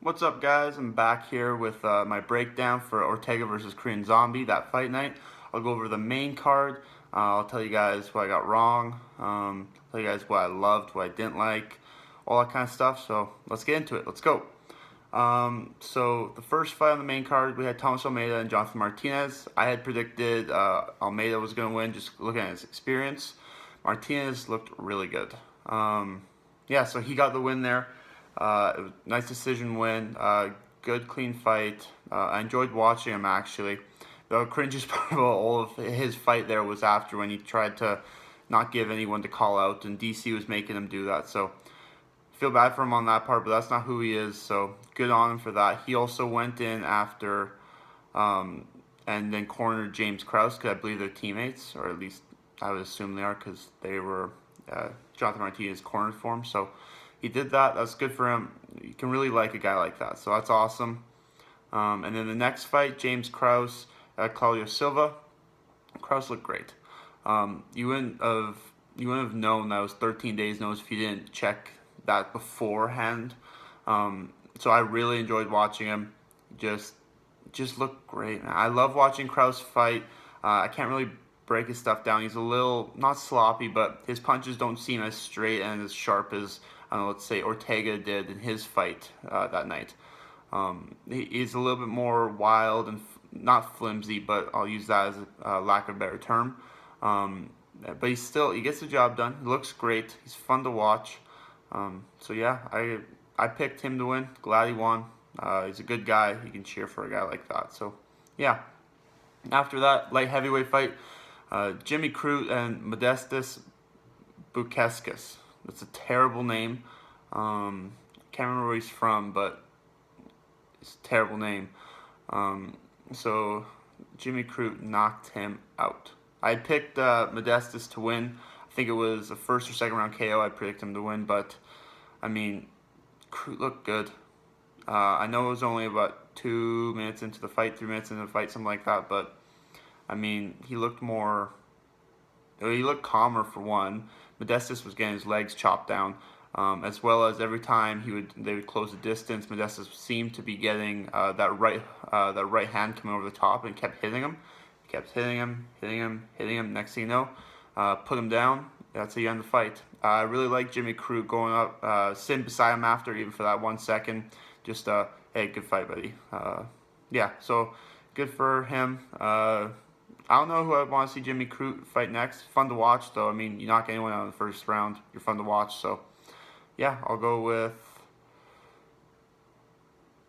What's up, guys? I'm back here with my breakdown for Ortega versus Korean Zombie, that fight night. I'll go over the main card. I'll tell you guys what I got wrong, tell you guys what I loved, what I didn't like, all that kind of stuff. So let's get into it. Let's go. So the first fight on the main card, we had Thomas Almeida and Jonathan Martinez. I had predicted Almeida was going to win just looking at his experience. Martinez looked really good. Yeah, so he got the win there. It was a nice decision win. Good, clean fight. I enjoyed watching him, actually. The cringiest part of all of his fight there was after when he tried to not give anyone to call out, and DC was making him do that. So feel bad for him on that part, but that's not who he is. So good on him for that. He also went in after and then cornered James Krause, because I believe they're teammates, or at least I would assume they are, because they were Jonathan Martinez cornered for him. So he did that. That's good for him. You can really like a guy like that. So that's awesome. And then the next fight, James Krause, Claudio Silva. Krause looked great. You wouldn't have known that was 13 days notice if you didn't check that beforehand. So I really enjoyed watching him. Just looked great, man. I love watching Krause fight. I can't really break his stuff down. He's a little, not sloppy, but his punches don't seem as straight and as sharp as, let's say, Ortega did in his fight that night. He's a little bit more wild and not flimsy, but I'll use that as a lack of a better term. But he gets the job done. He looks great. He's fun to watch. So yeah, I picked him to win. Glad he won. He's a good guy. You can cheer for a guy like that. So yeah. After that, light heavyweight fight, Jimmy Crute and Modestas Bukauskas. That's a terrible name. Can't remember where he's from, but it's a terrible name. So Jimmy Crute knocked him out. I picked Modestas to win. I think it was a first or second round KO. I predicted him to win, but I mean, Crute looked good. I know it was only about 2 minutes into the fight, 3 minutes into the fight, something like that, but I mean, he looked calmer for one. Modestas was getting his legs chopped down, as well as every time they would close the distance. Modestas seemed to be getting that right hand coming over the top and kept hitting him. Kept hitting him. Next thing you know, put him down. That's how you end the fight. I really like Jimmy Crute going up, sitting beside him after, even for that 1 second. Just, hey, good fight, buddy. Yeah, so good for him. I don't know who I want to see Jimmy Crute fight next. Fun to watch, though. I mean, you knock anyone out in the first round, you're fun to watch. So, yeah, I'll go with...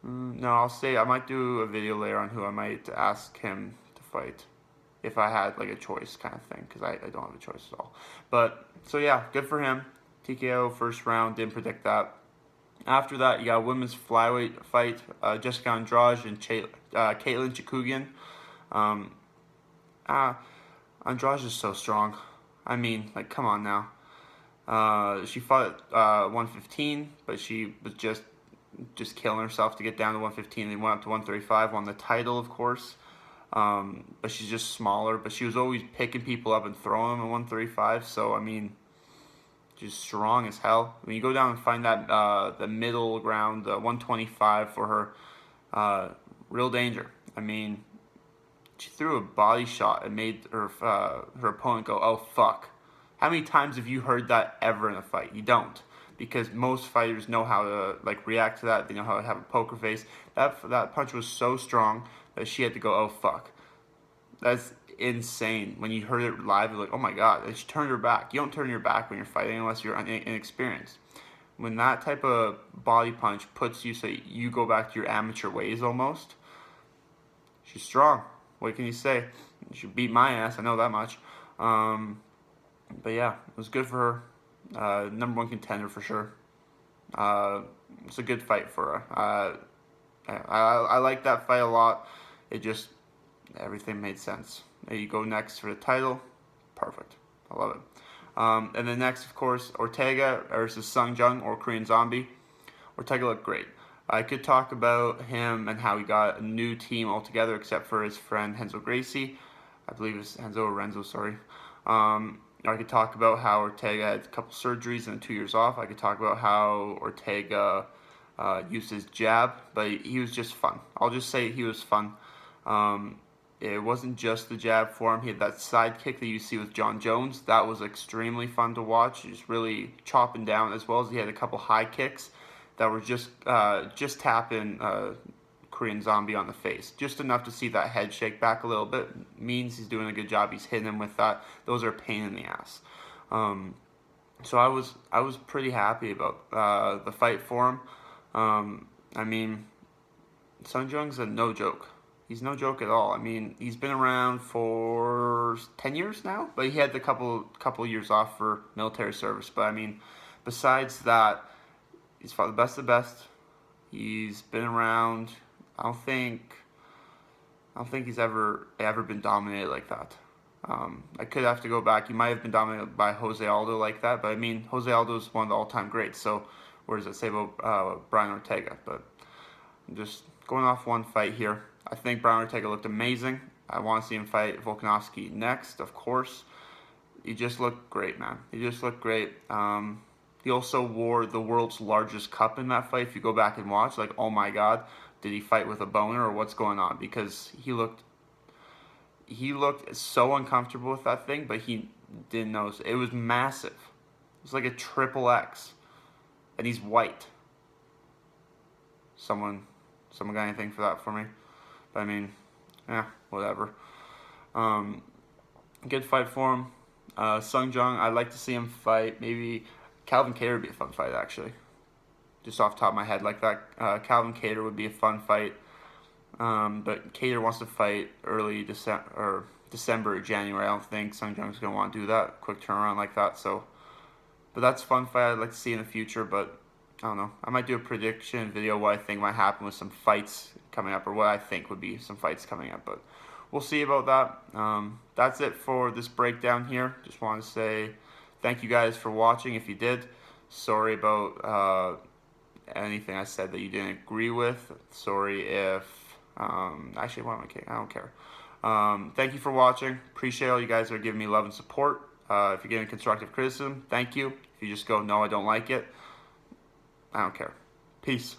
No, I'll say I might do a video later on who I might ask him to fight if I had, like, a choice kind of thing, because I don't have a choice at all. But, so yeah, good for him. TKO, first round, didn't predict that. After that, you got a women's flyweight fight, Jessica Andrade and Caitlin Chikugian. Andrade is so strong. I mean, like, come on now. She fought at 115, but she was just killing herself to get down to 115. They went up to 135, won the title, of course. But she's just smaller. But she was always picking people up and throwing them at 135. So, I mean, she's strong as hell. When you go down and find that the middle ground, 125 for her, real danger. I mean, she threw a body shot and made her opponent go, "Oh fuck." How many times have you heard that ever in a fight? You don't, because most fighters know how to react to that. They know how to have a poker face. That punch was so strong that she had to go, "Oh fuck." That's insane. When you heard it live, you're like, "Oh my god!" And she turned her back. You don't turn your back when you're fighting unless you're inexperienced. When that type of body punch puts you, so you go back to your amateur ways almost. She's strong. What can you say? She beat my ass. I know that much. But yeah, it was good for her. Number one contender for sure. It's a good fight for her. I like that fight a lot. Everything made sense. There you go next for the title. Perfect. I love it. And then next, of course, Ortega versus Sung Jung or Korean Zombie. Ortega looked great. I could talk about him and how he got a new team altogether, except for his friend Renzo Gracie. I believe it's Renzo or Renzo, sorry. I could talk about how Ortega had a couple surgeries and 2 years off. I could talk about how Ortega used his jab, but he was just fun. I'll just say he was fun. It wasn't just the jab for him. He had that side kick that you see with John Jones. That was extremely fun to watch. He was really chopping down, as well as he had a couple high kicks that were just tapping Korean Zombie on the face. Just enough to see that head shake back a little bit. Means he's doing a good job. He's hitting him with that. Those are a pain in the ass. So I was pretty happy about the fight for him. I mean, Sung Jung's no joke. He's no joke at all. I mean, he's been around for 10 years now, but he had the couple years off for military service. But I mean, besides that, he's fought the best of the best. He's been around. I don't think he's ever been dominated like that. I could have to go back. He might have been dominated by Jose Aldo like that, but I mean, Jose Aldo is one of the all-time greats. So, what does that say about Brian Ortega? But I'm just going off one fight here. I think Brian Ortega looked amazing. I want to see him fight Volkanovski next, of course. He just looked great, man. He just looked great. He also wore the world's largest cup in that fight. If you go back and watch, like, oh my God, did he fight with a boner or what's going on? Because he looked so uncomfortable with that thing, but he didn't notice. It was massive. It was like a triple X, and he's white. Someone got anything for that for me? But I mean, yeah, whatever. Good fight for him. Sung Jung, I'd like to see him fight. Maybe Calvin Kattar would be a fun fight, actually. Just off the top of my head, like that. Calvin Kattar would be a fun fight. But Kattar wants to fight early December or January. I don't think Sung Jung's going to want to do that. Quick turnaround like that. So, but that's a fun fight I'd like to see in the future. But I don't know. I might do a prediction video what I think might happen with some fights coming up, or what I think would be some fights coming up. But we'll see about that. That's it for this breakdown here. Just want to say thank you guys for watching. If you did, sorry about anything I said that you didn't agree with. Sorry if actually, why am I kidding? I don't care. Thank you for watching. Appreciate all you guys are giving me love and support. If you're giving constructive criticism, thank you. If you just go, no, I don't like it, I don't care. Peace.